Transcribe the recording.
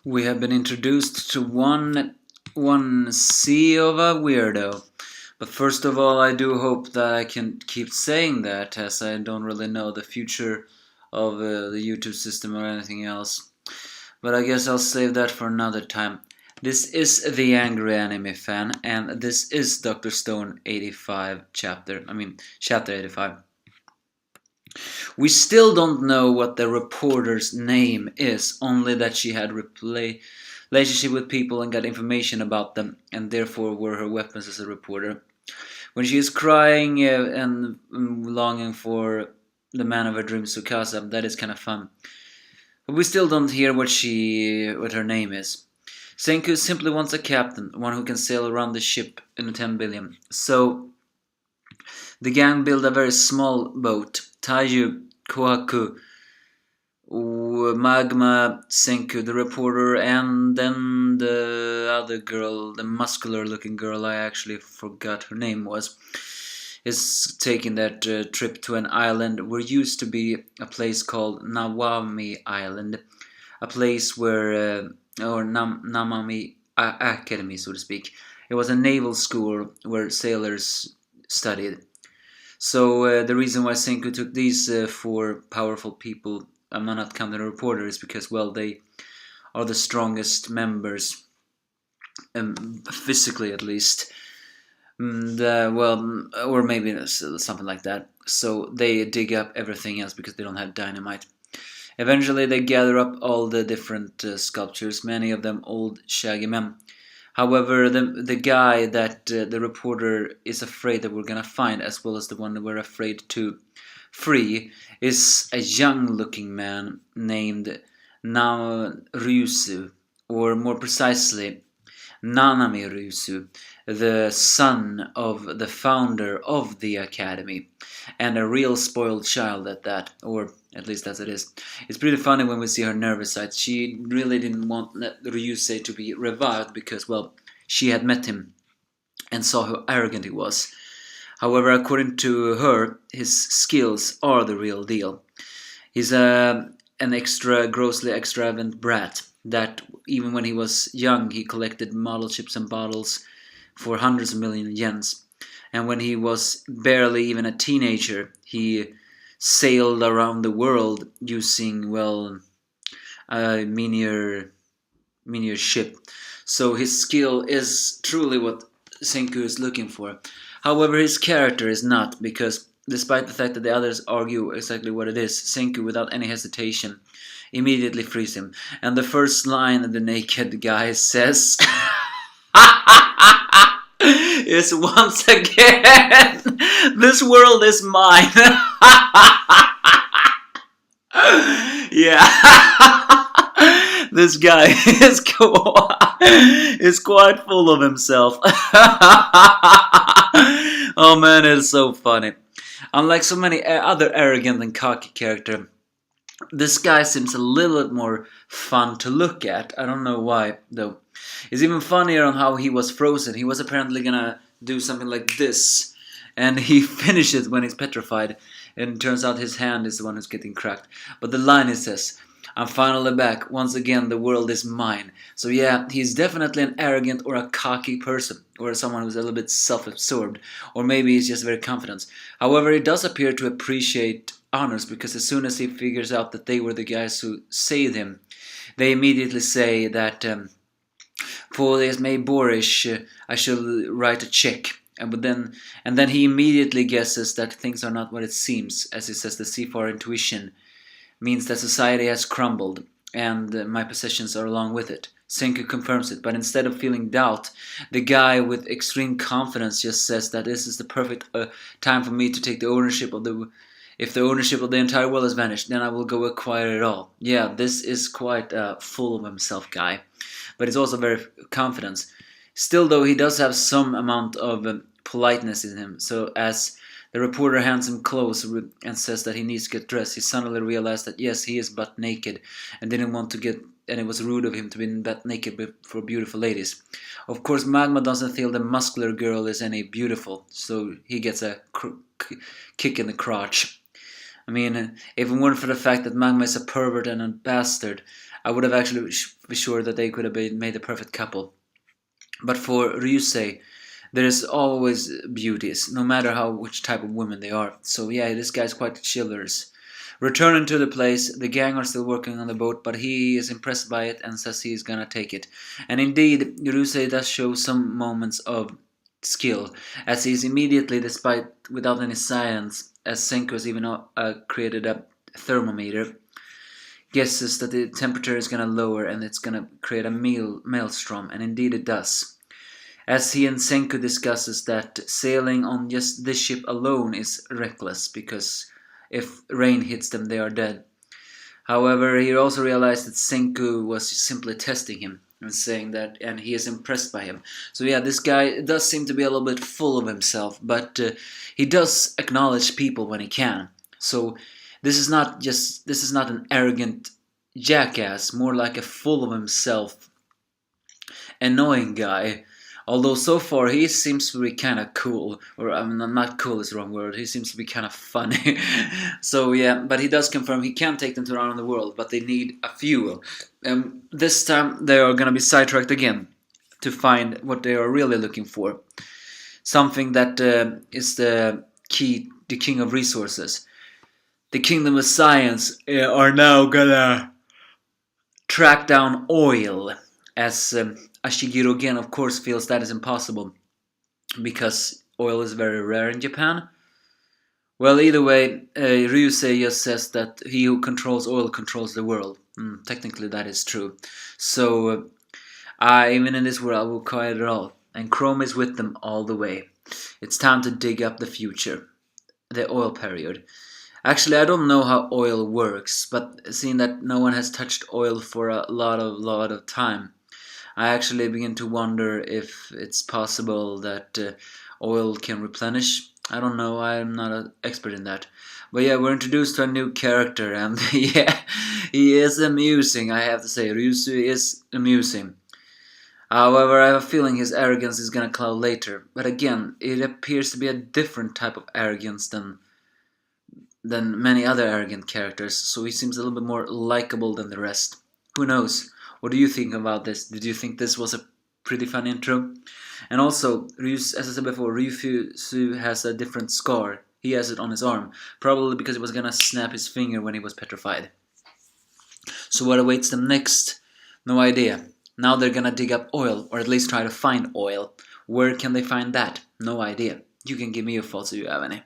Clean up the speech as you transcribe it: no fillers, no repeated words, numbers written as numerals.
We have been introduced to one sea of a weirdo. But first of all, I do hope that I can keep saying that, as I don't really know the future of the YouTube system or anything else. But I guess I'll save that for another time. This is the Angry Anime Fan, and this is Dr. Stone 85 chapter 85. We still don't know what the reporter's name is, only that she had relationship with people and got information about them, and therefore were her weapons as a reporter. When she is crying and longing for the man of her dreams, Tsukasa, that is kind of fun. But we still don't hear what her name is. Senku simply wants a captain, one who can sail around the ship in 10 billion. So the gang build a very small boat. Taiyu, Kohaku, Magma, Senku, the reporter, and then the other girl, the muscular looking girl, I actually forgot her name was, is taking that trip to an island where used to be a place called Nawami Island, a place where, or Namami Academy, so to speak. It was a naval school where sailors studied. So the reason why Senku took these four powerful people, I'm not counting the reporter, is because, well, they are the strongest members, physically at least. Or maybe something like that. So they dig up everything else because they don't have dynamite. Eventually they gather up all the different sculptures, many of them old shaggy men. However, the guy that the reporter is afraid that we're gonna find, as well as the one that we're afraid to free, is a young-looking man named Ryusui, or more precisely, Nanami Ryusui, the son of the founder of the academy, and a real spoiled child at that, or at least as it is. It's pretty funny when we see her nervous side. She really didn't want Ryusei to be revived because, well, she had met him and saw how arrogant he was. However, according to her, his skills are the real deal. He's an grossly extravagant brat that even when he was young, he collected model ships and bottles for hundreds of million yens. And when he was barely even a teenager, he sailed around the world using, well, a miniature ship. So his skill is truly what Senku is looking for. However, his character is not, because despite the fact that the others argue exactly what it is, Senku, without any hesitation, immediately frees him. And the first line the naked guy says is once again, "This world is mine." Yeah. This guy is quite full of himself. Oh man, it's so funny. Unlike so many other arrogant and cocky characters, this guy seems a little bit more fun to look at. I don't know why, though. It's even funnier on how he was frozen. He was apparently gonna do something like this, and he finishes when he's petrified, and it turns out his hand is the one who's getting cracked. But the line, it says, "I'm finally back. Once again, the world is mine." So yeah, he's definitely an arrogant or a cocky person, or someone who's a little bit self-absorbed, or maybe he's just very confident. However, he does appear to appreciate honors, because as soon as he figures out that they were the guys who saved him, they immediately say that for this May boorish, I shall write a check. And then he immediately guesses that things are not what it seems, as he says the seafarer intuition means that society has crumbled, and my possessions are along with it. Senku confirms it, but instead of feeling doubt, the guy with extreme confidence just says that this is the perfect time for me to take the ownership of the... If the ownership of the entire world has vanished, then I will go acquire it all. Yeah, this is quite a full of himself guy, but he's also very confident. Still, though, he does have some amount of politeness in him, so as the reporter hands him clothes and says that he needs to get dressed, he suddenly realized that yes, he is butt naked and didn't want to get, and it was rude of him to be butt naked for beautiful ladies. Of course, Magma doesn't feel the muscular girl is any beautiful, so he gets a kick in the crotch. I mean, if it weren't for the fact that Magma is a pervert and a bastard, I would have actually be sure that they could have been made a perfect couple. But for Ryusei, there is always beauties, no matter which type of women they are. So yeah, this guy's quite chivalrous. Returning to the place, the gang are still working on the boat, but he is impressed by it and says he is gonna take it. And indeed, Ryusei does show some moments of skill, as he is immediately, despite without any science, as Senko has even created a thermometer, guesses that the temperature is gonna lower and it's gonna create a maelstrom, and indeed it does. As he and Senku discusses that sailing on just this ship alone is reckless, because if rain hits them they are dead. However, he also realized that Senku was simply testing him and saying that, and he is impressed by him. So yeah, this guy does seem to be a little bit full of himself, but he does acknowledge people when he can. So this is not an arrogant jackass, more like a full of himself, annoying guy. Although so far he seems to be kind of cool, or I mean, not cool is the wrong word. He seems to be kind of funny. So yeah, but he does confirm he can take them to around the world, but they need a fuel. This time they are gonna be sidetracked again to find what they are really looking for. Something that is the king of resources. The kingdom of science are now gonna track down oil, as Ashiguro again of course feels that is impossible because oil is very rare in Japan. Well, either way, Ryusei just says that he who controls oil controls the world. Technically that is true. So even in this world I will quiet it all, and Chrome is with them all the way. It's time to dig up the future, the oil period. Actually, I don't know how oil works, but seeing that no one has touched oil for a lot of time, I actually begin to wonder if it's possible that oil can replenish. I don't know, I'm not an expert in that. But yeah, we're introduced to a new character, and yeah, he is amusing, I have to say. Ryusui is amusing. However, I have a feeling his arrogance is gonna cloud later. But again, it appears to be a different type of arrogance than many other arrogant characters, so he seems a little bit more likable than the rest. Who knows? What do you think about this? Did you think this was a pretty fun intro? And also, as I said before, Ryusui has a different scar. He has it on his arm, probably because he was gonna snap his finger when he was petrified. So what awaits them next? No idea. Now they're gonna dig up oil, or at least try to find oil. Where can they find that? No idea. You can give me your thoughts if you have any.